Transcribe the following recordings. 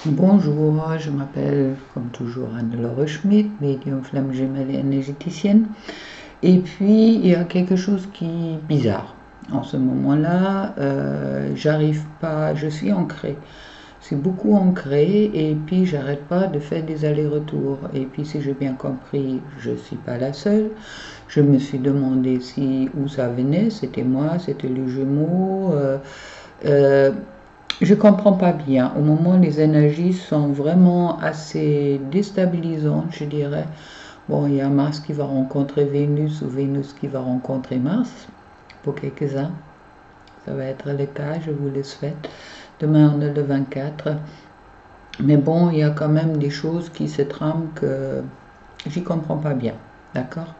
Bonjour, je m'appelle comme toujours Anne-Laure Schmidt, médium flamme jumelle et énergéticienne. Et puis il y a quelque chose qui est bizarre. En ce moment-là, j'arrive pas, je suis ancrée. C'est beaucoup ancré et puis j'arrête pas de faire des allers-retours. Et puis si j'ai bien compris, je suis pas la seule. Je me suis demandé si où ça venait, c'était moi, c'était les jumeaux. Euh, je comprends pas bien. Au moment, les énergies sont vraiment assez déstabilisantes, je dirais. Bon, il y a Mars qui va rencontrer Vénus ou Vénus qui va rencontrer Mars pour quelques-uns. Ça va être le cas, je vous le souhaite. Demain, on est le 24. Mais bon, il y a quand même des choses qui se trament que j'y comprends pas bien. D'accord?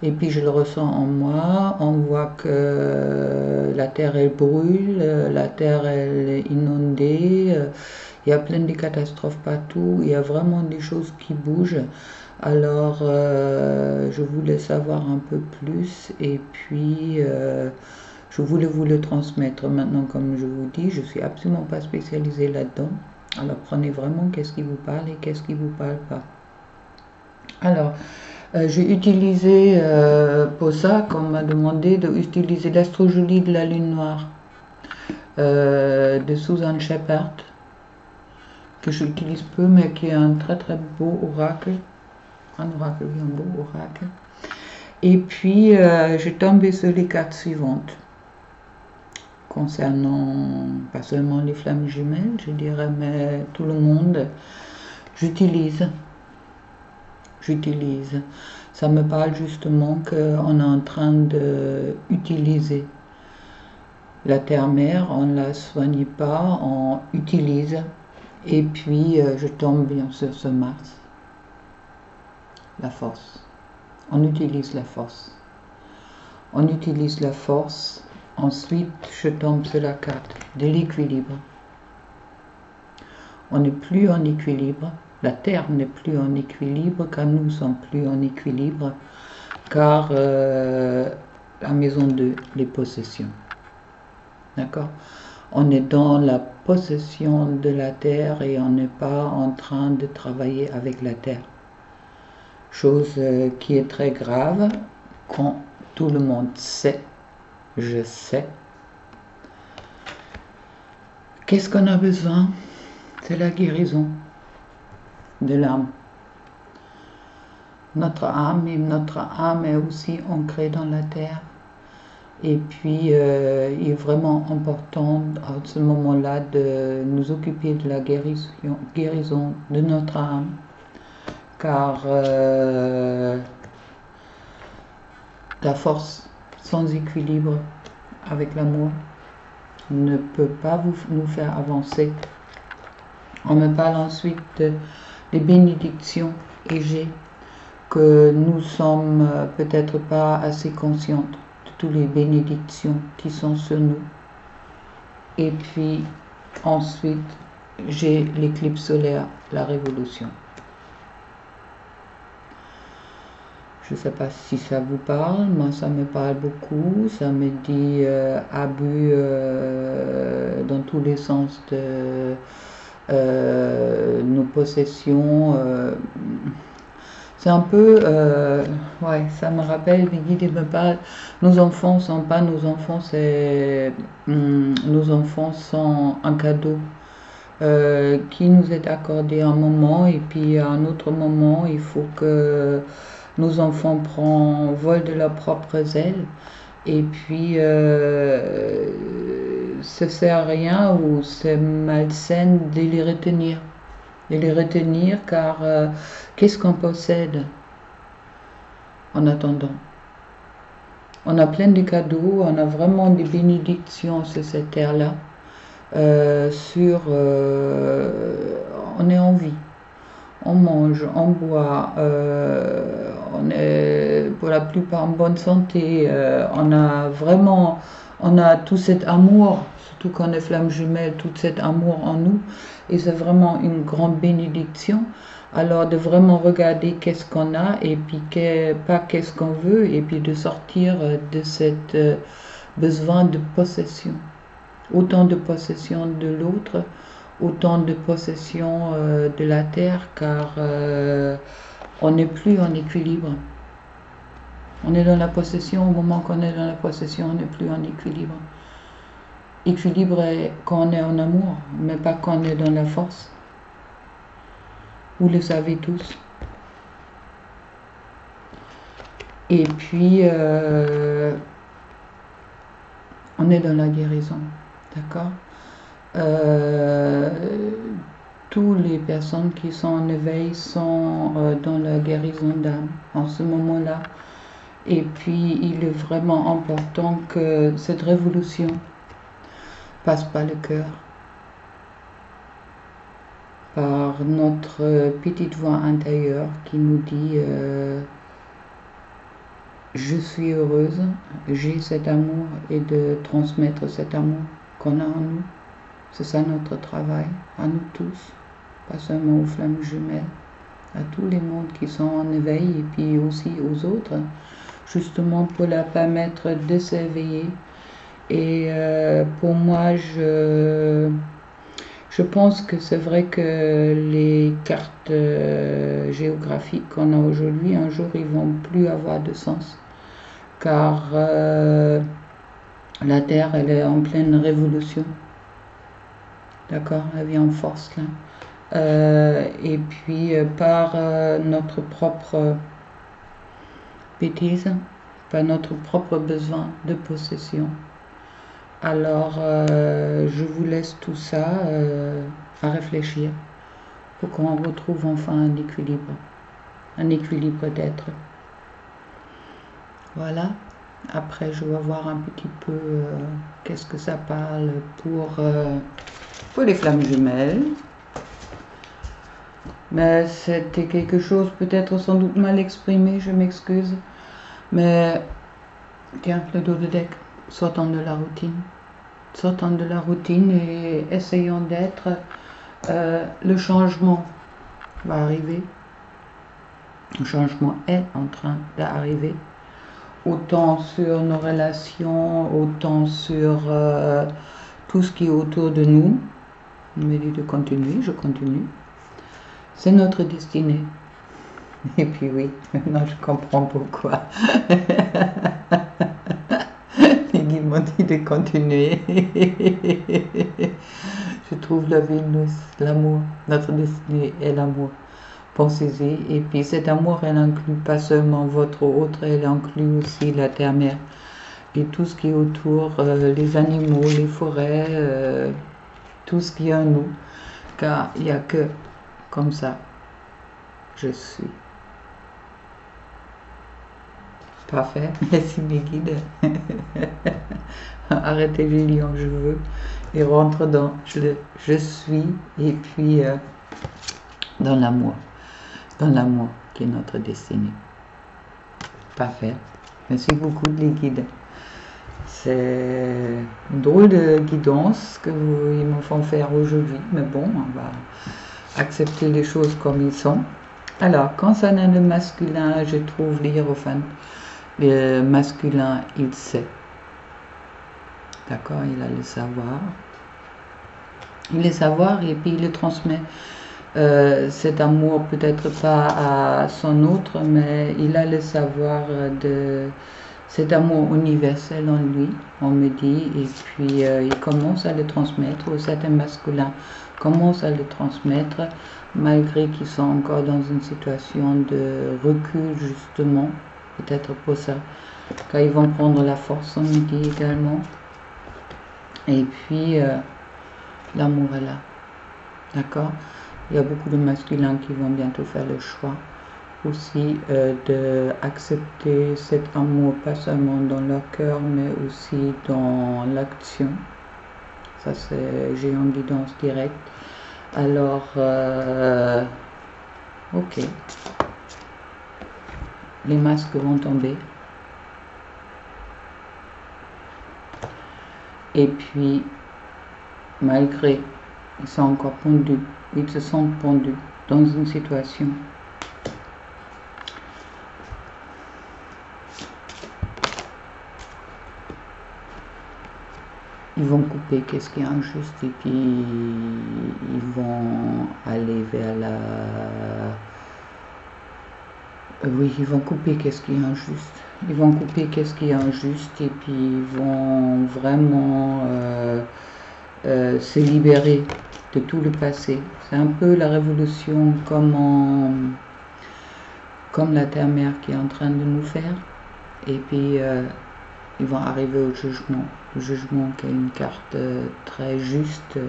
Et puis je le ressens en moi, on voit que la terre elle brûle, la terre elle est inondée, il y a plein de catastrophes partout, il y a vraiment des choses qui bougent. Alors je voulais savoir un peu plus et puis je voulais vous le transmettre. Maintenant, comme je vous dis, je suis absolument pas spécialisée là-dedans. Alors prenez vraiment qu'est-ce qui vous parle et qu'est-ce qui vous parle pas. Alors, j'ai utilisé pour ça, qu'on m'a demandé d'utiliser l'astrojolie de la lune noire de Susan Shepard, que j'utilise peu, mais qui est un très très beau oracle. Un oracle, oui, un beau oracle. Et puis, j'ai tombé sur les cartes suivantes, concernant pas seulement les flammes jumelles, je dirais, mais tout le monde. J'utilise. Ça me parle justement qu'on est en train d'utiliser la terre-mère, on ne la soigne pas, on utilise. Et puis je tombe bien sûr sur Mars, la force. On utilise la force. On utilise la force. Ensuite, je tombe sur la carte de l'équilibre. On n'est plus en équilibre. La Terre n'est plus en équilibre, car nous ne sommes plus en équilibre, car la maison 2, les possessions. D'accord? On est dans la possession de la Terre et on n'est pas en train de travailler avec la Terre. Chose qui est très grave quand tout le monde sait, je sais. Qu'est-ce qu'on a besoin? C'est la guérison de l'âme. Notre âme est aussi ancrée dans la terre. Et puis, il est vraiment important à ce moment-là de nous occuper de la guérison de notre âme. Car la force sans équilibre avec l'amour ne peut pas nous faire avancer. On me parle ensuite des bénédictions et que nous sommes peut-être pas assez conscientes de toutes les bénédictions qui sont sur nous. Et puis ensuite, j'ai l'éclipse solaire, la révolution. Je ne sais pas si ça vous parle, moi ça me parle beaucoup, ça me dit abus dans tous les sens de nos possessions. C'est un peu, ouais, ça me rappelle, mes guides me parlent, nos enfants sont pas nos enfants, nos enfants sont un cadeau qui nous est accordé à un moment et puis à un autre moment, il faut que nos enfants prennent vol de leurs propres ailes et puis ce sert à rien ou c'est malsain de les retenir. Car qu'est-ce qu'on possède en attendant? On a plein de cadeaux, on a vraiment des bénédictions sur cette terre-là. On est en vie, on mange, on boit, on est pour la plupart en bonne santé, on a tout cet amour, surtout quand on est flamme jumelle, tout cet amour en nous, et c'est vraiment une grande bénédiction. Alors de vraiment regarder qu'est-ce qu'on a et puis pas qu'est-ce qu'on veut et puis de sortir de cette besoin de possession. Autant de possession de l'autre, autant de possession de la terre, car on n'est plus en équilibre. On est dans la possession, au moment qu'on est dans la possession, on n'est plus en équilibre. Équilibre est quand on est en amour, mais pas quand on est dans la force. Vous le savez tous. Et puis, on est dans la guérison, d'accord? Toutes les personnes qui sont en éveil sont dans la guérison d'âme en ce moment-là. Et puis, il est vraiment important que cette révolution passe par le cœur, par notre petite voix intérieure qui nous dit je suis heureuse, j'ai cet amour, et de transmettre cet amour qu'on a en nous. C'est ça notre travail, à nous tous, pas seulement aux flammes jumelles, à tous les mondes qui sont en éveil, et puis aussi aux autres, justement pour leur permettre de s'éveiller. Et pour moi, je pense que c'est vrai que les cartes géographiques qu'on a aujourd'hui, un jour, ils vont plus avoir de sens, car la Terre, elle est en pleine révolution. D'accord, elle vient en force là. Et puis par notre propre bêtise, par notre propre besoin de possession. Alors je vous laisse tout ça à réfléchir pour qu'on retrouve enfin un équilibre d'être. Voilà. Après, je vais voir un petit peu qu'est-ce que ça parle pour les flammes jumelles. Mais c'était quelque chose peut-être sans doute mal exprimé, je m'excuse. Mais tiens, le dos de deck, sortons de la routine. Sortons de la routine et essayons d'être. Le changement va arriver. Le changement est en train d'arriver. Autant sur nos relations, autant sur tout ce qui est autour de nous. Il me dit de continuer, je continue. C'est notre destinée. Et puis oui, maintenant je comprends pourquoi. Les guides m'ont dit de continuer. Je trouve la Vénus, l'amour, notre destinée est l'amour. Pensez-y. Et puis cet amour, elle inclut pas seulement votre autre, elle inclut aussi la terre-mère. Et tout ce qui est autour, les animaux, les forêts, tout ce qui est en nous. Car il n'y a que comme ça, je suis. Parfait, merci mes guides. Arrêtez les lions, je veux. Et rentre dans je suis, et puis dans l'amour. Dans l'amour qui est notre destinée. Parfait. Merci beaucoup les guides. C'est une drôle de guidance que ils me font faire aujourd'hui, mais bon, on va accepter les choses comme ils sont. Alors, concernant le masculin, je trouve l'hiérophante. Le masculin, il sait. D'accord, il a le savoir. Il le savoir et puis il le transmet. Cet amour, peut-être pas à son autre, mais il a le savoir de cet amour universel en lui, on me dit, et puis il commence à le transmettre, ou certains masculins commencent à le transmettre, malgré qu'ils sont encore dans une situation de recul, justement, peut-être pour ça, quand ils vont prendre la force, on me dit également. Et puis, l'amour est là, d'accord? Il y a beaucoup de masculins qui vont bientôt faire le choix aussi d'accepter cet amour, pas seulement dans leur cœur, mais aussi dans l'action. Ça, j'ai une guidance directe. Alors, ok. Les masques vont tomber. Et puis, malgré, ils sont encore pendus. Ils se sentent pendus dans une situation. ils vont couper qu'est-ce qui est injuste et puis ils vont aller vers la... oui, ils vont couper qu'est-ce qui est injuste. Ils vont couper qu'est-ce qui est injuste et puis ils vont vraiment se libérer de tout le passé. C'est un peu la révolution comme la Terre-Mère qui est en train de nous faire. Et puis ils vont arriver au jugement. Le jugement qui est une carte très juste.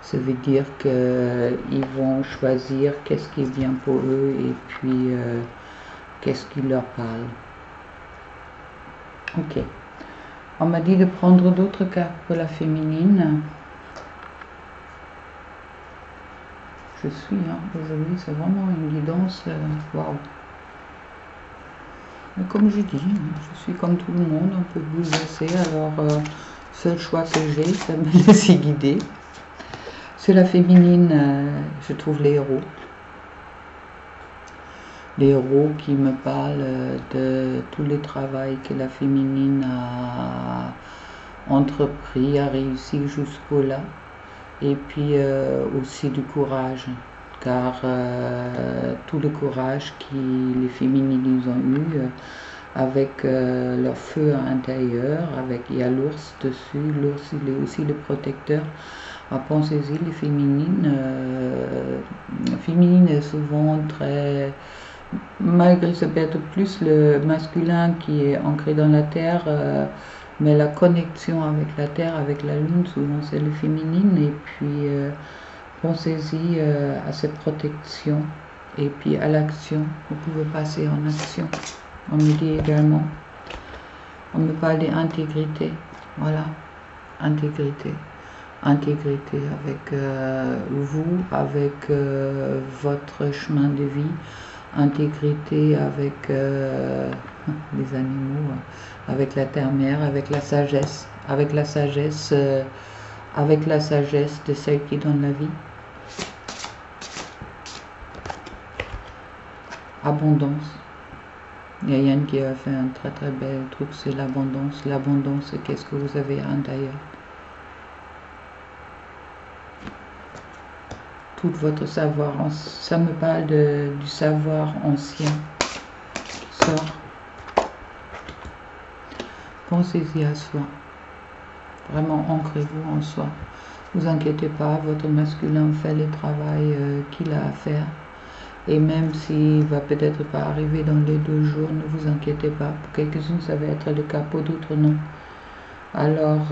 Ça veut dire qu'ils vont choisir qu'est-ce qui est bien pour eux et puis qu'est-ce qui leur parle. Ok. On m'a dit de prendre d'autres cartes pour la féminine. Je suis, aujourd'hui, c'est vraiment une guidance. Waouh! Mais comme je dis, je suis comme tout le monde, un peu bouleversée. Alors, seul choix que j'ai, c'est de me laisser guider. C'est la féminine, je trouve les héros. Les héros qui me parlent de tous les travaux que la féminine a entrepris, a réussi jusqu'au là. Et puis aussi du courage, car tout le courage que les féminines ont eu avec leur feu intérieur, il y a l'ours dessus, l'ours il est aussi le protecteur. Pensez-y, les féminines est souvent très, malgré ce peut-être plus le masculin qui est ancré dans la terre, mais la connexion avec la terre, avec la lune, souvent c'est le féminine. Et puis pensez-y à cette protection et puis à l'action. Vous pouvez passer en action. On me dit également, on me parle d'intégrité. Voilà, intégrité. Intégrité avec vous, avec votre chemin de vie. Intégrité avec les animaux, avec la terre-mère, avec la sagesse, avec la sagesse de celle qui donne la vie. Abondance. Il y a Yann qui a fait un très très bel truc, c'est l'abondance. L'abondance, c'est qu'est-ce que vous avez à l'intérieur. Tout votre savoir, ça me parle du savoir ancien qui sort. Pensez-y à soi. Vraiment, ancrez-vous en soi. Ne vous inquiétez pas, votre masculin fait le travail qu'il a à faire. Et même s'il ne va peut-être pas arriver dans les 2 jours, ne vous inquiétez pas. Pour quelques-unes, ça va être le cas, pour d'autres, non. Alors,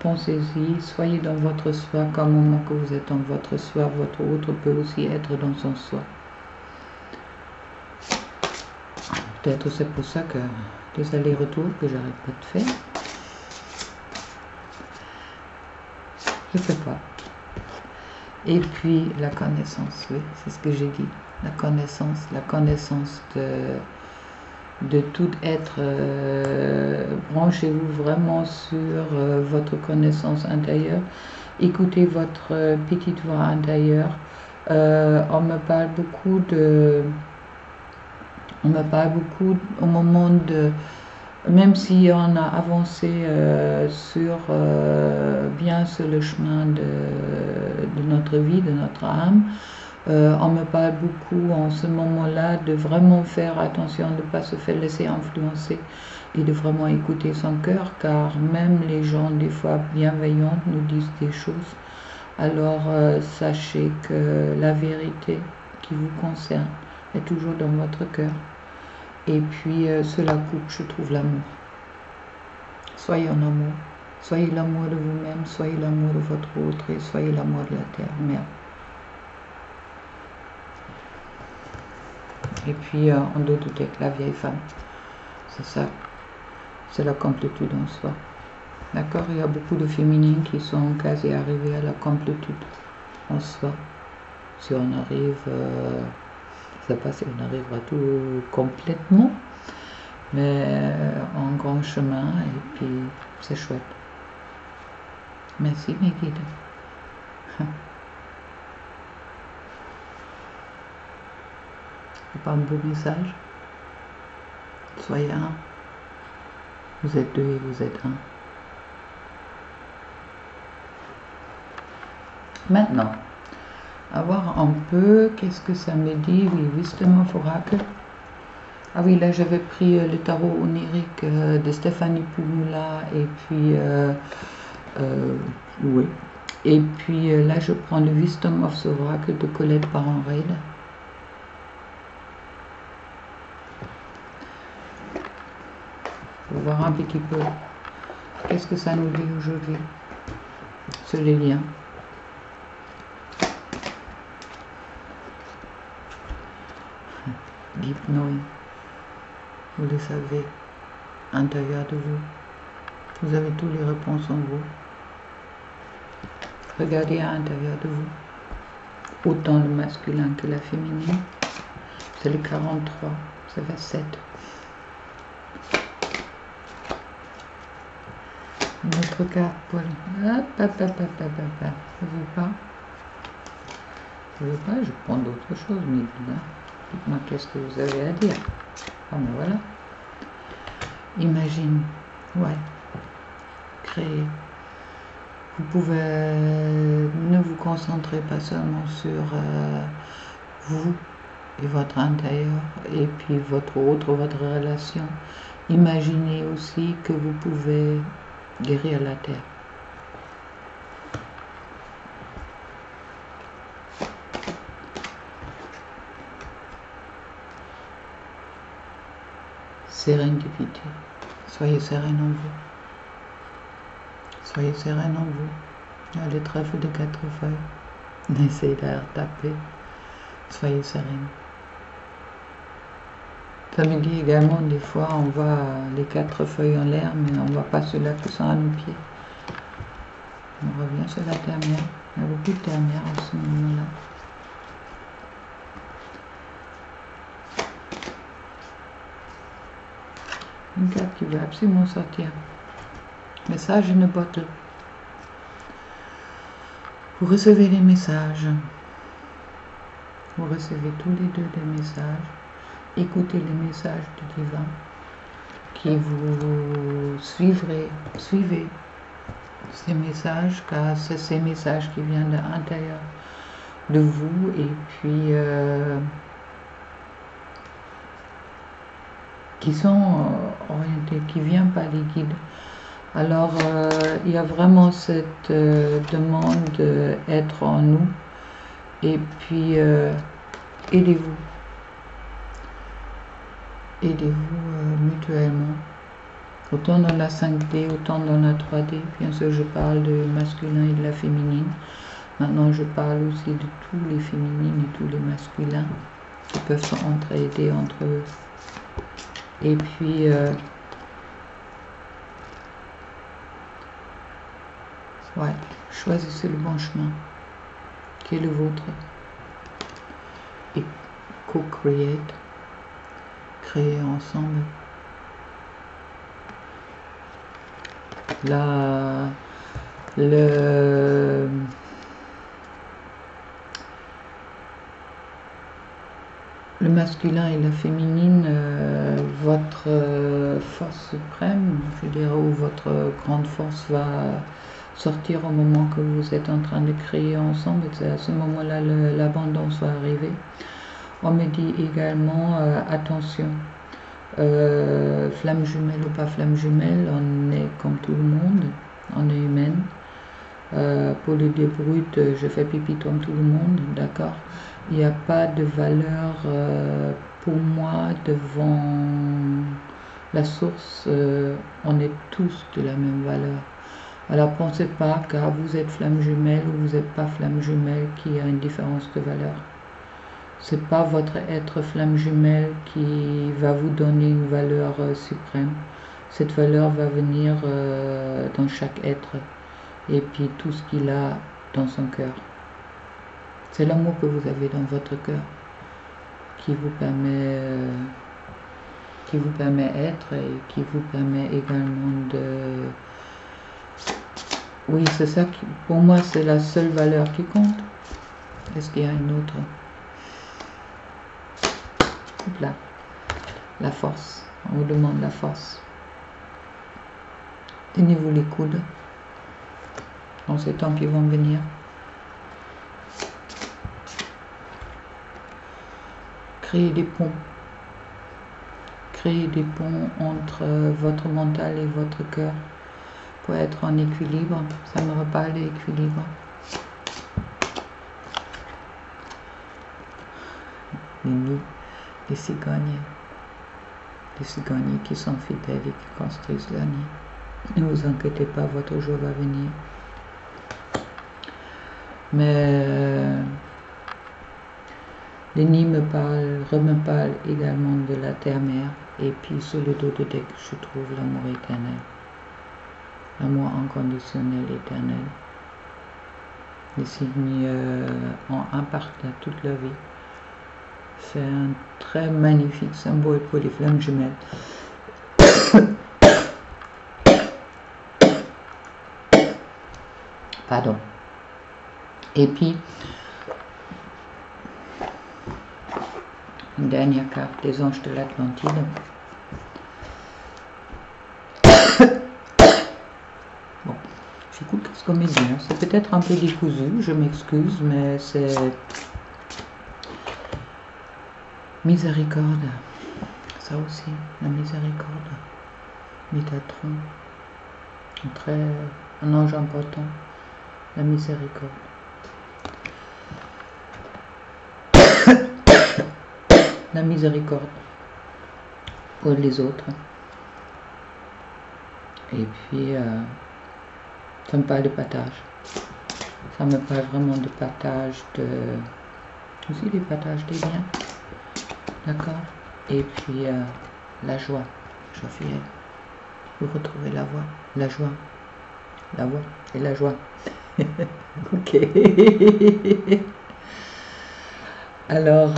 pensez-y, soyez dans votre soi, qu'au moment que vous êtes dans votre soi, votre autre peut aussi être dans son soi. Peut-être c'est pour ça que des allers-retours que j'arrête pas de faire. Je ne sais pas. Et puis la connaissance, oui, c'est ce que j'ai dit. La connaissance de tout être. Branchez-vous vraiment sur votre connaissance intérieure. Écoutez votre petite voix intérieure. On me parle beaucoup au moment de, même si on a avancé bien sur le chemin de notre vie, de notre âme, on me parle beaucoup en ce moment-là de vraiment faire attention, de ne pas se faire laisser influencer et de vraiment écouter son cœur, car même les gens des fois bienveillants nous disent des choses. Alors sachez que la vérité qui vous concerne est toujours dans votre cœur. Et puis cela coupe, je trouve, l'amour. Soyez en amour. Soyez l'amour de vous-même, soyez l'amour de votre autre et soyez l'amour de la terre-mère. Et puis on doit douter que la vieille femme, c'est ça, c'est la complétude en soi. D'accord? Il y a beaucoup de féminines qui sont quasi arrivées à la complétude en soi. Si on arrive, je ne sais pas si on arrivera tout complètement, mais en grand chemin, et puis c'est chouette. Merci mes guides. C'est pas un beau message? Soyez un. Vous êtes 2 et vous êtes 1. Maintenant, à voir un peu qu'est-ce que ça me dit. Oui, Wisdom of Oracle. Ah oui, là j'avais pris le tarot onirique de Stéphanie Pumula et puis oui. Et puis là je prends le Wisdom of the Oracle de Colette Baron-Reid. Pour voir un petit peu qu'est-ce que ça nous dit aujourd'hui sur les liens. Deep knowing, vous le savez, à l'intérieur de vous. Vous avez toutes les réponses en vous. Regardez à l'intérieur de vous. Autant le masculin que la féminine. C'est le 43, ça fait 7. Une autre carte pour le... Hop, hop, hop, hop, hop, hop. Je veux pas. Je veux pas, je prends d'autres choses, mais là, dites-moi qu'est-ce que vous avez à dire. Ah ben voilà. Imagine, ouais. Créer. Vous pouvez ne vous concentrer pas seulement sur vous et votre intérieur et puis votre relation. Imaginez aussi que vous pouvez guérir la terre. Sérénité. Soyez sereine en vous. Soyez sereine en vous. Il y a le trèfle de 4 feuilles. Essayez de taper. Soyez sereine. Ça me dit également, des fois, on voit les 4 feuilles en l'air, mais on ne voit pas ceux-là qui sont à nos pieds. On revient sur la terre-mère. Il y a beaucoup de terre-mère à ce moment-là. Une carte qui veut absolument sortir. Message in a bottle. Vous recevez les messages. Vous recevez tous les deux des messages. Écoutez les messages du divin qui vous suivez ces messages, car c'est ces messages qui viennent de l'intérieur de vous et puis qui sont orientés, qui viennent par les guides. Alors il y a vraiment cette demande d'être en nous et puis aidez-vous. Aidez-vous mutuellement, autant dans la 5D, autant dans la 3D. Bien sûr, je parle du masculin et de la féminine. Maintenant, je parle aussi de tous les féminines et tous les masculins qui peuvent s'entraider entre eux. Et puis, ouais, choisissez le bon chemin, qui est le vôtre. Et co-create. Créer ensemble. Là, le masculin et la féminine, votre force suprême, je dirais, ou votre grande force va sortir au moment que vous êtes en train de créer ensemble. C'est à ce moment-là l'abondance va arriver. On me dit également, attention, flamme jumelle ou pas flamme jumelle, on est comme tout le monde, on est humaine. Pour le débrut, je fais pipi comme tout le monde, d'accord. Il n'y a pas de valeur pour moi devant la source, on est tous de la même valeur. Alors pensez pas, car vous êtes flamme jumelle ou vous n'êtes pas flamme jumelle, qu'il y a une différence de valeur. C'est pas votre être flamme jumelle qui va vous donner une valeur suprême. Cette valeur va venir dans chaque être et puis tout ce qu'il a dans son cœur. C'est l'amour que vous avez dans votre cœur qui vous permet être et qui vous permet également de... Oui, c'est ça qui, pour moi, c'est la seule valeur qui compte. Est-ce qu'il y a une autre? Là, la force, on vous demande la force. Tenez-vous les coudes dans ces temps qui vont venir. créer des ponts. Créer des ponts entre votre mental et votre cœur pour être en équilibre. Ça me reparle d'équilibre. Les nids, les cigognes qui sont fidèles et qui construisent leur nid. Ne vous inquiétez pas, votre jour va venir. Mais les nids me parlent également de la terre-mère. Et puis sur le dos de deck, je trouve l'amour éternel. L'amour inconditionnel éternel. Les signes ont un partenaire toute leur vie. C'est un très magnifique symbole pour les flammes jumelles. Pardon. Et puis, une dernière carte, les anges de l'Atlantide. Bon, j'écoute ce qu'on me dit. C'est peut-être un peu décousu, je m'excuse, mais c'est miséricorde. Ça aussi, la miséricorde. Métatron. Un ange important. La miséricorde. La miséricorde pour les autres. Et puis, ça me parle de partage. Ça me parle vraiment de partage, aussi des partages des biens. D'accord? Et puis, la joie. Joie fidèle. Vous retrouvez la voix, la joie. La voix et la joie. Ok. Alors,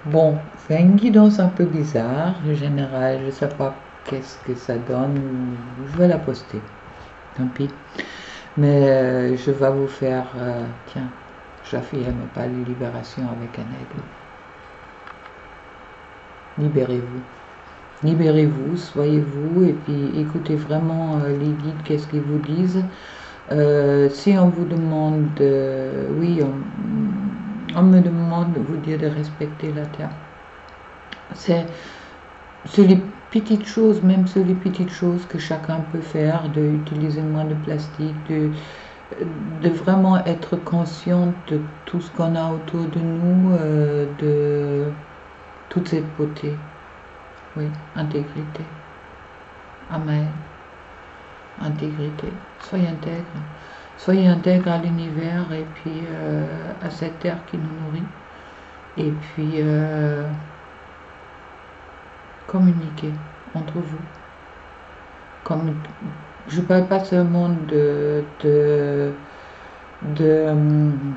bon, c'est une guidance un peu bizarre, en général, je ne sais pas qu'est-ce que ça donne, je vais la poster, tant pis. Mais je vais vous faire, tiens, j'affirme pas la libération avec un aigle. Libérez-vous. Libérez-vous, soyez-vous, et puis écoutez vraiment les guides, qu'est-ce qu'ils vous disent. Si on vous demande, oui, on me demande de vous dire de respecter la terre. C'est les petites choses, même sur les petites choses que chacun peut faire, d'utiliser moins de plastique, de vraiment être conscient de tout ce qu'on a autour de nous, de toute cette beauté. Oui, intégrité. Amen. Intégrité. Soyez intègre. Soyez intègre à l'univers et puis à cette terre qui nous nourrit. Et puis communiquer entre vous. Je ne parle pas seulement de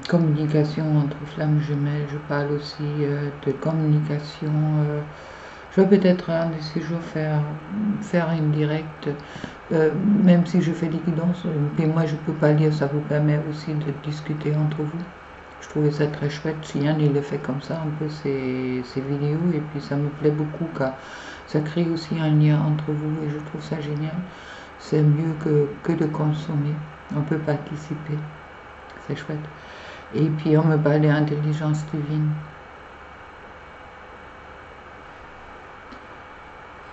communication entre flammes jumelles, je parle aussi de communication. Je vais peut-être un de ces jours faire une directe, même si je fais des guidances, mais moi je ne peux pas lire, ça vous permet aussi de discuter entre vous. Je trouvais ça très chouette, si Yann il le fait comme ça, un peu ces vidéos, et puis ça me plaît beaucoup car ça crée aussi un lien entre vous et je trouve ça génial. C'est mieux que de consommer, on peut participer, c'est chouette. Et puis on me parle d'intelligence divine.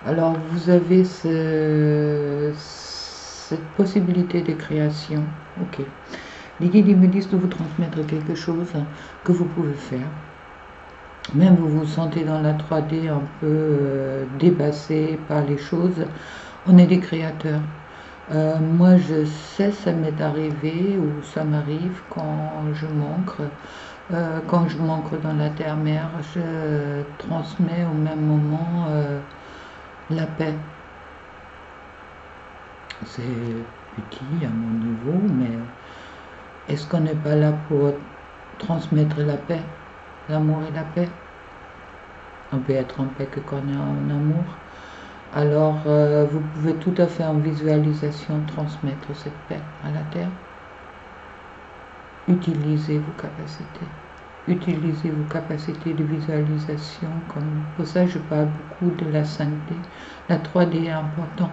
Alors vous avez cette possibilité de création, ok. Les guides me disent de vous transmettre quelque chose que vous pouvez faire. Même vous vous sentez dans la 3D un peu dépassé par les choses, on est des créateurs. Moi je sais, ça m'est arrivé ou ça m'arrive quand je m'ancre. Quand je m'ancre dans la terre-mère, je transmets au même moment la paix. C'est petit à mon niveau, mais est-ce qu'on n'est pas là pour transmettre la paix, l'amour et la paix? On peut être en paix que quand on est en amour. Alors, vous pouvez tout à fait en visualisation transmettre cette paix à la terre. Utilisez vos capacités. Utilisez vos capacités de visualisation. Pour ça, je parle beaucoup de la 5D. La 3D est important.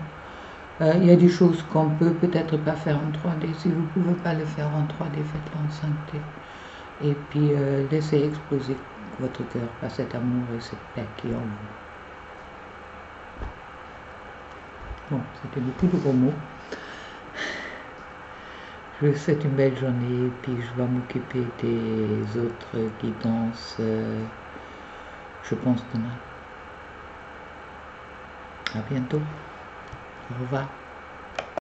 Il y a des choses qu'on peut-être pas faire en 3D. Si vous ne pouvez pas le faire en 3D, faites-le en 5D. Et puis, laissez exploser. que votre cœur fasse cet amour et cette paix qui est en vous. Bon, c'était beaucoup de gros mots. Je vous souhaite une belle journée, puis je vais m'occuper des autres guidances, je pense demain. À bientôt. Au revoir.